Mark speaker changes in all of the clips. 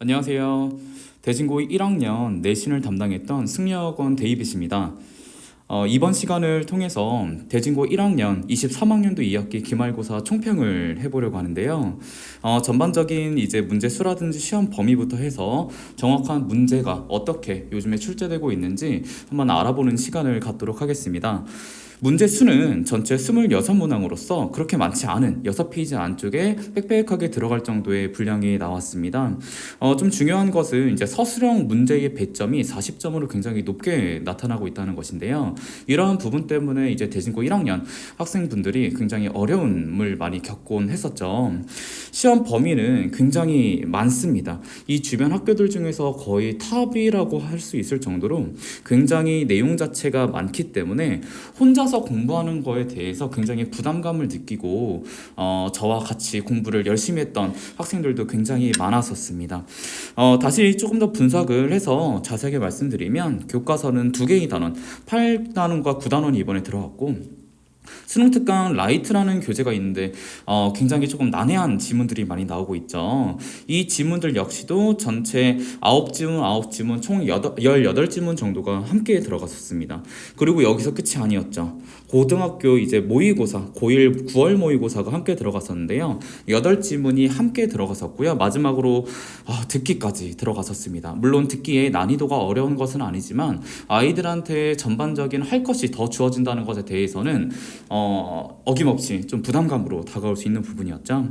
Speaker 1: 안녕하세요. 대진고 1학년 내신을 담당했던 승려학원 데이빗입니다. 이번 시간을 통해서 대진고 1학년 23학년도 2학기 기말고사 총평을 해보려고 하는데요. 전반적인 이제 문제 수라든지 시험 범위부터 해서 정확한 문제가 어떻게 요즘에 출제되고 있는지 한번 알아보는 시간을 갖도록 하겠습니다. 문제 수는 전체 26문항으로서 그렇게 많지 않은 6페이지 안쪽에 빽빽하게 들어갈 정도의 분량이 나왔습니다. 좀 중요한 것은 이제 서술형 문제의 배점이 40점으로 굉장히 높게 나타나고 있다는 것인데요. 이러한 부분 때문에 이제 대진고 1학년 학생분들이 굉장히 어려움을 많이 겪곤 했었죠. 시험 범위는 굉장히 많습니다. 이 주변 학교들 중에서 거의 탑이라고 할 수 있을 정도로 굉장히 내용 자체가 많기 때문에 혼자서 공부하는 거에 대해서 굉장히 부담감을 느끼고 저와 같이 공부를 열심히 했던 학생들도 굉장히 많았었습니다. 다시 조금 더 분석을 해서 자세하게 말씀드리면 교과서는 두 개의 단원, 8단원과 9단원이 이번에 들어갔고 수능특강 라이트라는 교재가 있는데 굉장히 조금 난해한 지문들이 많이 나오고 있죠. 이 지문들 역시도 전체 9지문 총 18지문 정도가 함께 들어갔었습니다. 그리고 여기서 끝이 아니었죠. 고등학교 이제 모의고사, 고1 9월 모의고사가 함께 들어갔었는데요. 8지문이 함께 들어갔었고요. 마지막으로 듣기까지 들어갔었습니다. 물론 듣기의 난이도가 어려운 것은 아니지만 아이들한테 전반적인 할 것이 더 주어진다는 것에 대해서는 어김없이 좀 부담감으로 다가올 수 있는 부분이었죠.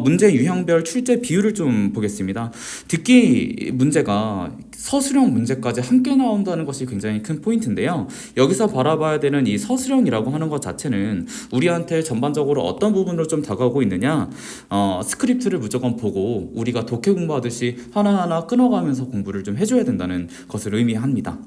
Speaker 1: 문제 유형별 출제 비율을 좀 보겠습니다. 듣기 문제가 서술형 문제까지 함께 나온다는 것이 굉장히 큰 포인트인데요. 여기서 바라봐야 되는 이 서술형이라고 하는 것 자체는 우리한테 전반적으로 어떤 부분으로 좀 다가오고 있느냐, 스크립트를 무조건 보고 우리가 독해 공부하듯이 하나하나 끊어가면서 공부를 좀 해줘야 된다는 것을 의미합니다.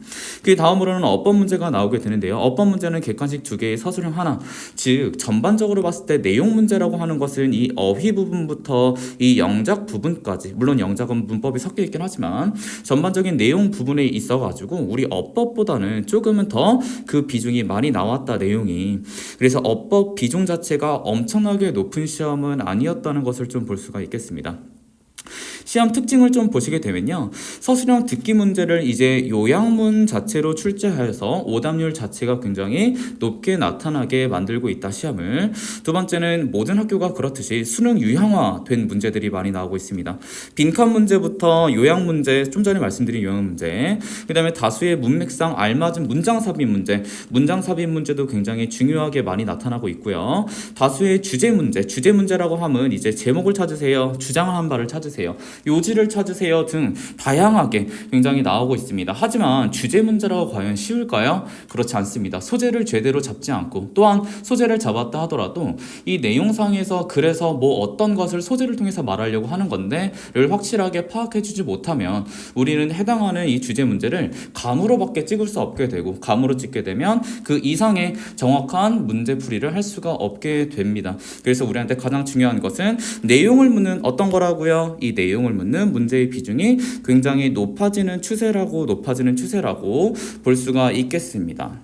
Speaker 1: 그 다음으로는 어법 문제가 나오게 되는데요. 어법 문제는 객관식 2개의 서술형 하나, 즉 전반적으로 봤을 때 내용 문제라고 하는 것은 이 어휘 부분부터 이 영작 부분까지, 물론 영작은 문법이 섞여 있긴 하지만 전반적인 내용 부분에 있어가지고 우리 어법보다는 조금은 더 그 비중이 많이 나왔다, 내용이. 그래서 어법 비중 자체가 엄청나게 높은 시험은 아니었다는 것을 좀 볼 수가 있겠습니다. 시험 특징을 좀 보시게 되면요. 서술형 듣기 문제를 이제 요약문 자체로 출제하여서 오답률 자체가 굉장히 높게 나타나게 만들고 있다, 시험을. 두 번째는 모든 학교가 그렇듯이 수능 유형화된 문제들이 많이 나오고 있습니다. 빈칸 문제부터 요약 문제, 좀 전에 말씀드린 요약 문제, 그 다음에 다수의 문맥상 알맞은 문장 삽입 문제, 문장 삽입 문제도 굉장히 중요하게 많이 나타나고 있고요. 다수의 주제 문제, 주제 문제라고 하면 이제 제목을 찾으세요, 주장을 한 바를 찾으세요, 요지를 찾으세요 등 다양하게 굉장히 나오고 있습니다. 하지만 주제 문제라고 과연 쉬울까요? 그렇지 않습니다. 소재를 제대로 잡지 않고, 또한 소재를 잡았다 하더라도 이 내용상에서 그래서 뭐 어떤 것을 소재를 통해서 말하려고 하는 건데를 확실하게 파악해주지 못하면 우리는 해당하는 이 주제 문제를 감으로밖에 찍을 수 없게 되고, 감으로 찍게 되면 그 이상의 정확한 문제풀이를 할 수가 없게 됩니다. 그래서 우리한테 가장 중요한 것은 내용을 묻는 어떤 거라고요? 이 내용을 묻는 문제의 비중이 굉장히 높아지는 추세라고 볼 수가 있겠습니다.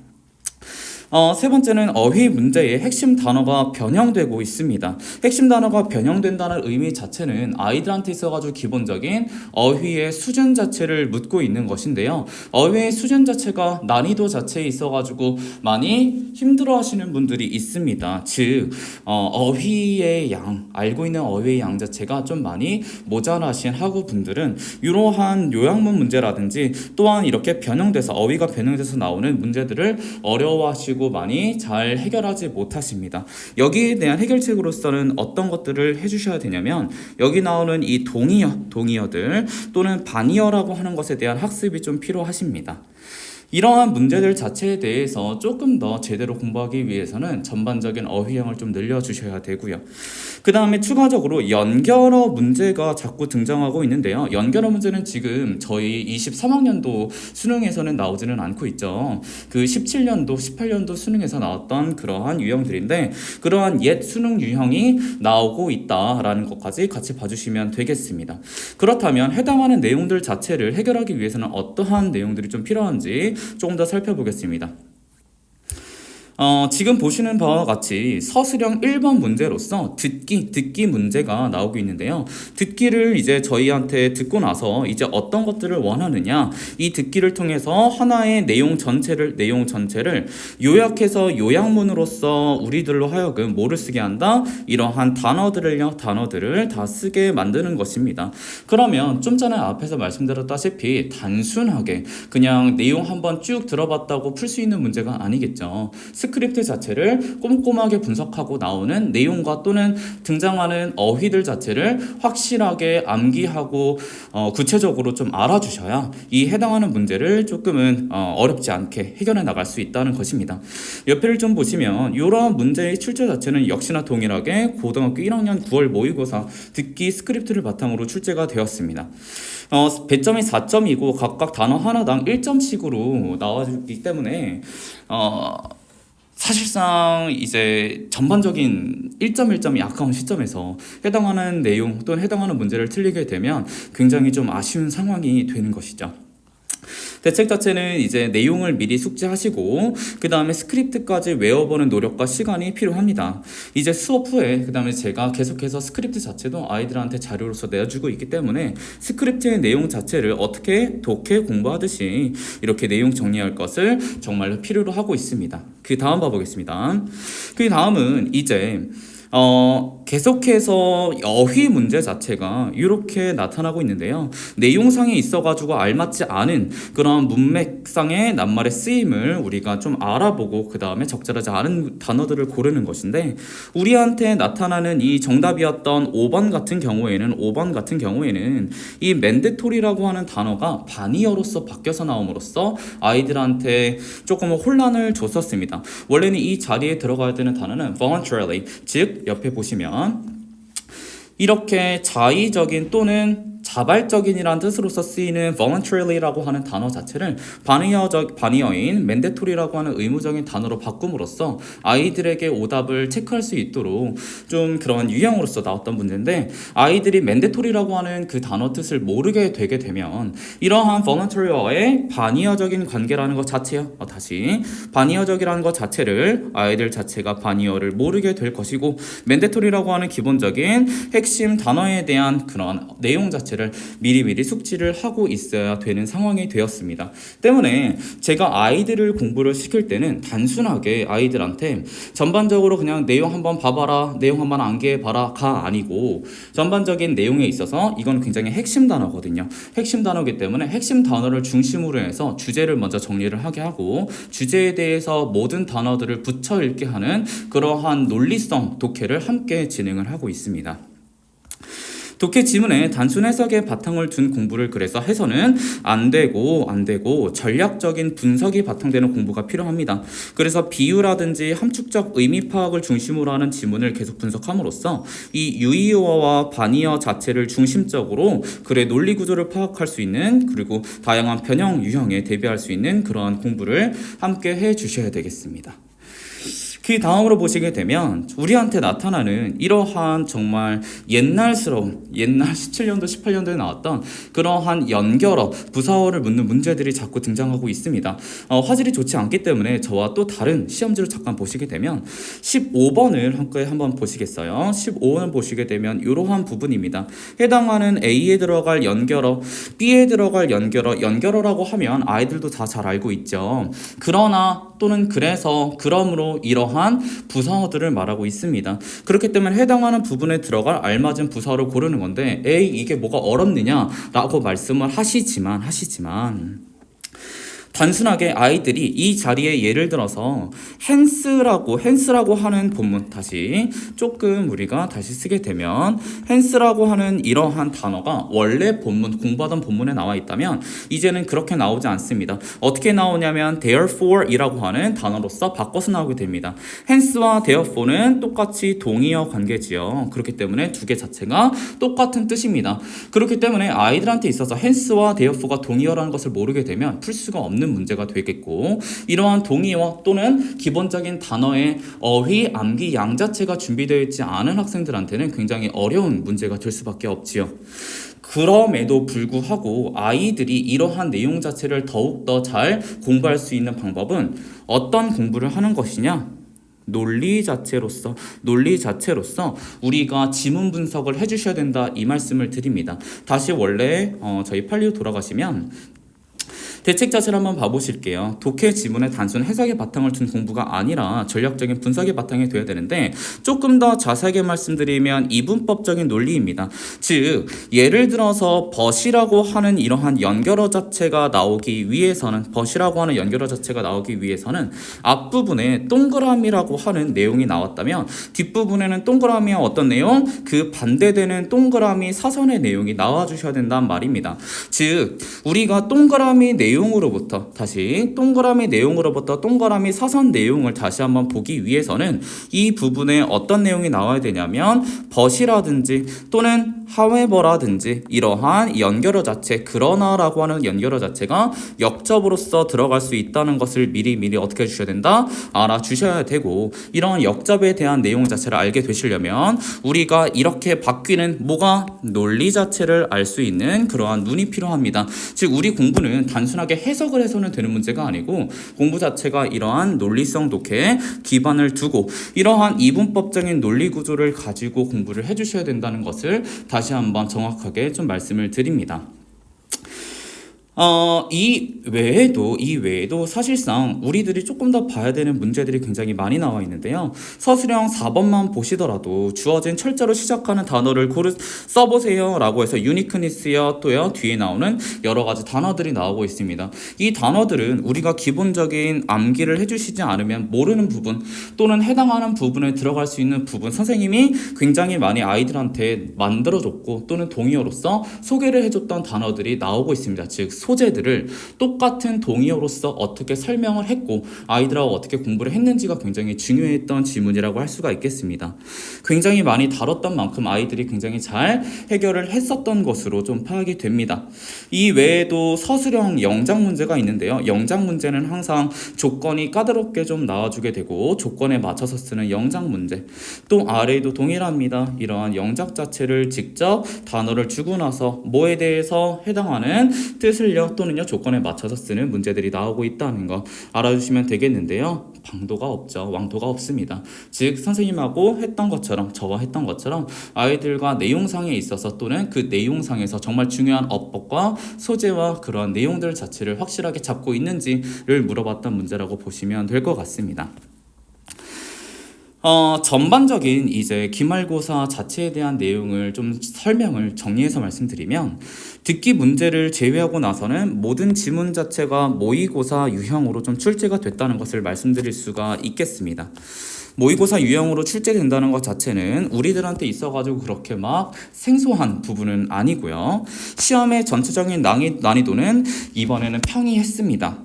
Speaker 1: 세 번째는 어휘 문제의 핵심 단어가 변형되고 있습니다. 핵심 단어가 변형된다는 의미 자체는 아이들한테 있어가지고 기본적인 어휘의 수준 자체를 묻고 있는 것인데요. 어휘의 수준 자체가 난이도 자체에 있어가지고 많이 힘들어하시는 분들이 있습니다. 즉 어휘의 양, 알고 있는 어휘의 양 자체가 좀 많이 모자라신 학우분들은 이러한 요약문 문제라든지 또한 이렇게 변형돼서, 어휘가 변형돼서 나오는 문제들을 어려워하시고 많이 잘 해결하지 못하십니다. 여기에 대한 해결책으로서는 어떤 것들을 해주셔야 되냐면, 여기 나오는 이 동의어들 또는 반의어라고 하는 것에 대한 학습이 좀 필요하십니다. 이러한 문제들 자체에 대해서 조금 더 제대로 공부하기 위해서는 전반적인 어휘량을 좀 늘려주셔야 되고요. 그 다음에 추가적으로 연결어 문제가 자꾸 등장하고 있는데요. 연결어 문제는 지금 저희 23학년도 수능에서는 나오지는 않고 있죠. 그 17년도, 18년도 수능에서 나왔던 그러한 유형들인데, 그러한 옛 수능 유형이 나오고 있다라는 것까지 같이 봐주시면 되겠습니다. 그렇다면 해당하는 내용들 자체를 해결하기 위해서는 어떠한 내용들이 좀 필요한지 조금 더 살펴보겠습니다. 지금 보시는 바와 같이 서술형 1번 문제로서 듣기 문제가 나오고 있는데요. 듣기를 이제 저희한테 듣고 나서 이제 어떤 것들을 원하느냐, 이 듣기를 통해서 하나의 내용 전체를 요약해서 요약문으로서 우리들로 하여금 뭐를 쓰게 한다? 이러한 단어들을 다 쓰게 만드는 것입니다. 그러면 좀 전에 앞에서 말씀드렸다시피 단순하게 그냥 내용 한번 쭉 들어봤다고 풀 수 있는 문제가 아니겠죠. 스크립트 자체를 꼼꼼하게 분석하고 나오는 내용과 또는 등장하는 어휘들 자체를 확실하게 암기하고 구체적으로 좀 알아주셔야 이 해당하는 문제를 조금은 어렵지 않게 해결해 나갈 수 있다는 것입니다. 옆에를 좀 보시면 이러한 문제의 출제 자체는 역시나 동일하게 고등학교 1학년 9월 모의고사 듣기 스크립트를 바탕으로 출제가 되었습니다. 배점이 4점이고 각각 단어 하나당 1점씩으로 나와주기 때문에 사실상 이제 전반적인 1점이 아까운 시점에서 해당하는 내용 또는 해당하는 문제를 틀리게 되면 굉장히 좀 아쉬운 상황이 되는 것이죠. 대책 자체는 이제 내용을 미리 숙지하시고 그 다음에 스크립트까지 외워보는 노력과 시간이 필요합니다. 이제 수업 후에 그 다음에 제가 계속해서 스크립트 자체도 아이들한테 자료로서 내어주고 있기 때문에 스크립트의 내용 자체를 어떻게 독해 공부하듯이 이렇게 내용 정리할 것을 정말로 필요로 하고 있습니다. 그 다음 봐보겠습니다. 그 다음은 이제 계속해서 어휘 문제 자체가 이렇게 나타나고 있는데요. 내용상에 있어가지고 알맞지 않은 그런 문맥상의 낱말의 쓰임을 우리가 좀 알아보고 그 다음에 적절하지 않은 단어들을 고르는 것인데 우리한테 나타나는 이 정답이었던 5번 같은 경우에는 이 mandatory라고 하는 단어가 반의어로서 바뀌어서 나옴으로써 아이들한테 조금 혼란을 줬었습니다. 원래는 이 자리에 들어가야 되는 단어는 voluntarily, 즉 옆에 보시면 이렇게 자의적인 또는 자발적인이라는 뜻으로서 쓰이는 voluntary라고 하는 단어 자체를 반의어인 mandatory라고 하는 의무적인 단어로 바꿈으로써 아이들에게 오답을 체크할 수 있도록 좀 그런 유형으로서 나왔던 문제인데 아이들이 mandatory라고 하는 그 단어 뜻을 모르게 되게 되면 이러한 voluntary와의 반의어적인 관계라는 것 자체요. 반의어적이라는 것 자체를 아이들 자체가 반의어를 모르게 될 것이고 mandatory라고 하는 기본적인 핵심 단어에 대한 그런 내용 자체를 미리미리 숙지를 하고 있어야 되는 상황이 되었습니다. 때문에 제가 아이들을 공부를 시킬 때는 단순하게 아이들한테 전반적으로 그냥 내용 한번 봐봐라, 내용 한번 암기해봐라가 아니고 전반적인 내용에 있어서 이건 굉장히 핵심 단어거든요. 핵심 단어이기 때문에 핵심 단어를 중심으로 해서 주제를 먼저 정리를 하게 하고 주제에 대해서 모든 단어들을 붙여 읽게 하는 그러한 논리성 독해를 함께 진행을 하고 있습니다. 독해 지문에 단순 해석의 바탕을 둔 공부를 그래서 해서는 안 되고 전략적인 분석이 바탕되는 공부가 필요합니다. 그래서 비유라든지 함축적 의미 파악을 중심으로 하는 지문을 계속 분석함으로써 이 유의어와 반의어 자체를 중심적으로 글의 논리 구조를 파악할 수 있는 그리고 다양한 변형 유형에 대비할 수 있는 그러한 공부를 함께 해 주셔야 되겠습니다. 그 다음으로 보시게 되면 우리한테 나타나는 이러한 정말 옛날 17년도 18년도에 나왔던 그러한 연결어 부사어를 묻는 문제들이 자꾸 등장하고 있습니다. 화질이 좋지 않기 때문에 저와 또 다른 시험지를 잠깐 보시게 되면 15번을 함께 한번 보시겠어요. 15번 보시게 되면 이러한 부분입니다. 해당하는 A에 들어갈 연결어, B에 들어갈 연결어라고 하면 아이들도 다 잘 알고 있죠. 그러나 또는 그래서 그러므로 이러한 부사어들을 말하고 있습니다. 그렇기 때문에 해당하는 부분에 들어갈 알맞은 부사어를 고르는 건데 에이 이게 뭐가 어렵느냐 라고 말씀을 하시지만 단순하게 아이들이 이 자리에 예를 들어서 hence라고 하는 본문 우리가 다시 쓰게 되면 hence라고 하는 이러한 단어가 원래 공부하던 본문에 나와 있다면 이제는 그렇게 나오지 않습니다. 어떻게 나오냐면 therefore 이라고 하는 단어로서 바꿔서 나오게 됩니다. hence와 therefore는 똑같이 동의어 관계지요. 그렇기 때문에 두 개 자체가 똑같은 뜻입니다. 그렇기 때문에 아이들한테 있어서 hence와 therefore가 동의어라는 것을 모르게 되면 풀 수가 없는 없는 문제가 되겠고, 이러한 동의어 또는 기본적인 단어의 어휘, 암기, 양 자체가 준비되어 있지 않은 학생들한테는 굉장히 어려운 문제가 될 수밖에 없지요. 그럼에도 불구하고 아이들이 이러한 내용 자체를 더욱더 잘 공부할 수 있는 방법은 어떤 공부를 하는 것이냐? 논리 자체로서 우리가 지문 분석을 해주셔야 된다, 이 말씀을 드립니다. 다시 원래 저희 판리로 돌아가시면 대책 자체를 한번 봐보실게요. 독해 지문의 단순 해석의 바탕을 둔 공부가 아니라 전략적인 분석의 바탕이 돼야 되는데, 조금 더 자세하게 말씀드리면 이분법적인 논리입니다. 즉 예를 들어서 벗이라고 하는 이러한 연결어 자체가 나오기 위해서는 앞부분에 동그라미라고 하는 내용이 나왔다면 뒷부분에는 동그라미와 어떤 내용? 그 반대되는 동그라미 사선의 내용이 나와주셔야 된단 말입니다. 즉 우리가 동그라미 내용으로부터 동그라미 사선 내용을 다시 한번 보기 위해서는 이 부분에 어떤 내용이 나와야 되냐면 벗이라든지 또는 however라든지 이러한 연결어 자체, 그러나라고 하는 연결어 자체가 역접으로서 들어갈 수 있다는 것을 미리 어떻게 해주셔야 된다? 알아주셔야 되고, 이러한 역접에 대한 내용 자체를 알게 되시려면 우리가 이렇게 바뀌는 논리 자체를 알 수 있는 그러한 눈이 필요합니다. 즉 우리 공부는 단순하게 해석을 해서는 되는 문제가 아니고, 공부 자체가 이러한 논리성 독해에 기반을 두고 이러한 이분법적인 논리 구조를 가지고 공부를 해주셔야 된다는 것을 다시 한번 정확하게 좀 말씀을 드립니다. 이 외에도 사실상 우리들이 조금 더 봐야 되는 문제들이 굉장히 많이 나와 있는데요. 서술형 4번만 보시더라도 주어진 철자로 시작하는 단어를 써보세요 라고 해서 유니크니스요 또요 뒤에 나오는 여러 가지 단어들이 나오고 있습니다. 이 단어들은 우리가 기본적인 암기를 해주시지 않으면 모르는 부분 또는 해당하는 부분에 들어갈 수 있는 부분, 선생님이 굉장히 많이 아이들한테 만들어줬고 또는 동의어로서 소개를 해줬던 단어들이 나오고 있습니다. 즉 소재들을 똑같은 동의어로서 어떻게 설명을 했고 아이들하고 어떻게 공부를 했는지가 굉장히 중요했던 지문이라고 할 수가 있겠습니다. 굉장히 많이 다뤘던 만큼 아이들이 굉장히 잘 해결을 했었던 것으로 좀 파악이 됩니다. 이 외에도 서술형 영작 문제가 있는데요. 영작 문제는 항상 조건이 까다롭게 좀 나와주게 되고 조건에 맞춰서 쓰는 영작 문제, 또 아래에도 동일합니다. 이러한 영작 자체를 직접 단어를 주고 나서 뭐에 대해서 해당하는 뜻을 또는요 조건에 맞춰서 쓰는 문제들이 나오고 있다는 거 알아주시면 되겠는데요. 방도가 없죠. 왕도가 없습니다. 즉 선생님하고 했던 것처럼, 저와 했던 것처럼 아이들과 내용상에 있어서 또는 그 내용상에서 정말 중요한 어법과 소재와 그러한 내용들 자체를 확실하게 잡고 있는지를 물어봤던 문제라고 보시면 될 것 같습니다. 전반적인 이제 기말고사 자체에 대한 내용을 좀 설명을 정리해서 말씀드리면, 듣기 문제를 제외하고 나서는 모든 지문 자체가 모의고사 유형으로 좀 출제가 됐다는 것을 말씀드릴 수가 있겠습니다. 모의고사 유형으로 출제된다는 것 자체는 우리들한테 있어가지고 그렇게 막 생소한 부분은 아니고요. 시험의 전체적인 난이도는 이번에는 평이했습니다.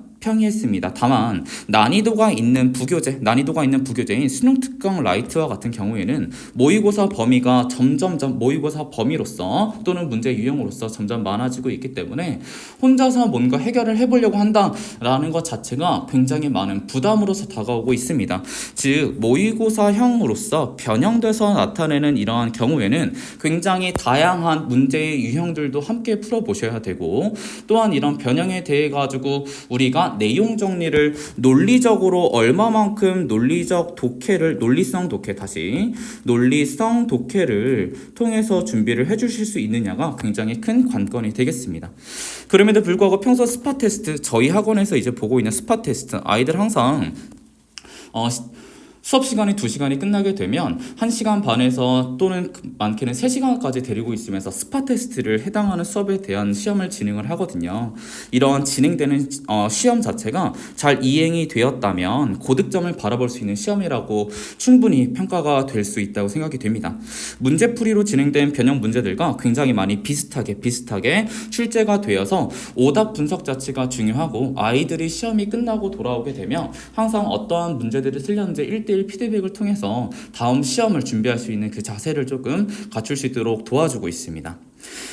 Speaker 1: 다만 난이도가 있는 부교재인 수능 특강 라이트와 같은 경우에는 모의고사 범위가 점점점 모의고사 범위로서 또는 문제 유형으로서 점점 많아지고 있기 때문에 혼자서 뭔가 해결을 해보려고 한다라는 것 자체가 굉장히 많은 부담으로서 다가오고 있습니다. 즉 모의고사형으로서 변형돼서 나타내는 이러한 경우에는 굉장히 다양한 문제의 유형들도 함께 풀어보셔야 되고, 또한 이런 변형에 대해 가지고 우리가 내용 정리를 논리적으로 얼마만큼 논리성 독해를 통해서 준비를 해주실 수 있느냐가 굉장히 큰 관건이 되겠습니다. 그럼에도 불구하고 평소 스팟 테스트, 저희 학원에서 이제 보고 있는 스팟 테스트, 아이들 항상 수업 시간이 2시간이 끝나게 되면 1시간 반에서 또는 많게는 3시간까지 데리고 있으면서 스팟 테스트를 해당하는 수업에 대한 시험을 진행을 하거든요. 이러한 진행되는 시험 자체가 잘 이행이 되었다면 고득점을 바라볼 수 있는 시험이라고 충분히 평가가 될 수 있다고 생각이 됩니다. 문제풀이로 진행된 변형 문제들과 굉장히 많이 비슷하게 출제가 되어서 오답 분석 자체가 중요하고, 아이들이 시험이 끝나고 돌아오게 되면 항상 어떠한 문제들이 틀렸는지 1대1 피드백을 통해서 다음 시험을 준비할 수 있는 그 자세를 조금 갖출 수 있도록 도와주고 있습니다.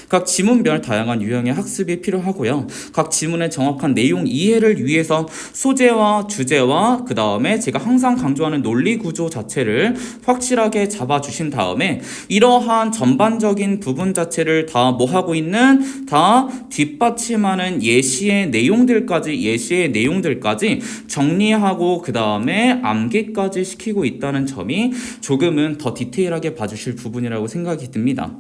Speaker 1: 각 지문별 다양한 유형의 학습이 필요하고요. 각 지문의 정확한 내용 이해를 위해서 소재와 주제와 그 다음에 제가 항상 강조하는 논리 구조 자체를 확실하게 잡아주신 다음에 이러한 전반적인 부분 자체를 다 뭐 하고 있는 다 뒷받침하는 예시의 내용들까지 정리하고 그 다음에 암기까지 시키고 있다는 점이 조금은 더 디테일하게 봐주실 부분이라고 생각이 듭니다.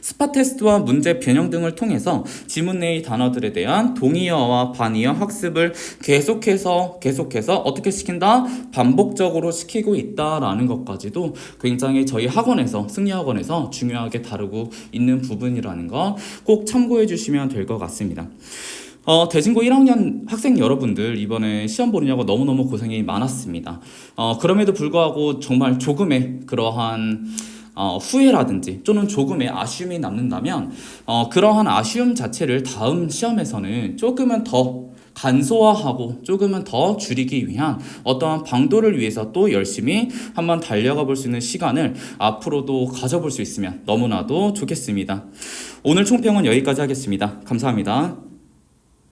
Speaker 1: 스파 테스트와 문제 변형 등을 통해서 지문 내의 단어들에 대한 동의어와 반의어 학습을 계속해서 어떻게 시킨다? 반복적으로 시키고 있다라는 것까지도 굉장히 저희 학원에서 승리학원에서 중요하게 다루고 있는 부분이라는 거 꼭 참고해 주시면 될 것 같습니다. 대진고 1학년 학생 여러분들 이번에 시험 보느냐고 너무너무 고생이 많았습니다. 그럼에도 불구하고 정말 조금의 그러한 후회라든지 또는 조금의 아쉬움이 남는다면 그러한 아쉬움 자체를 다음 시험에서는 조금은 더 간소화하고 조금은 더 줄이기 위한 어떠한 방도를 위해서 또 열심히 한번 달려가 볼 수 있는 시간을 앞으로도 가져볼 수 있으면 너무나도 좋겠습니다. 오늘 총평은 여기까지 하겠습니다. 감사합니다.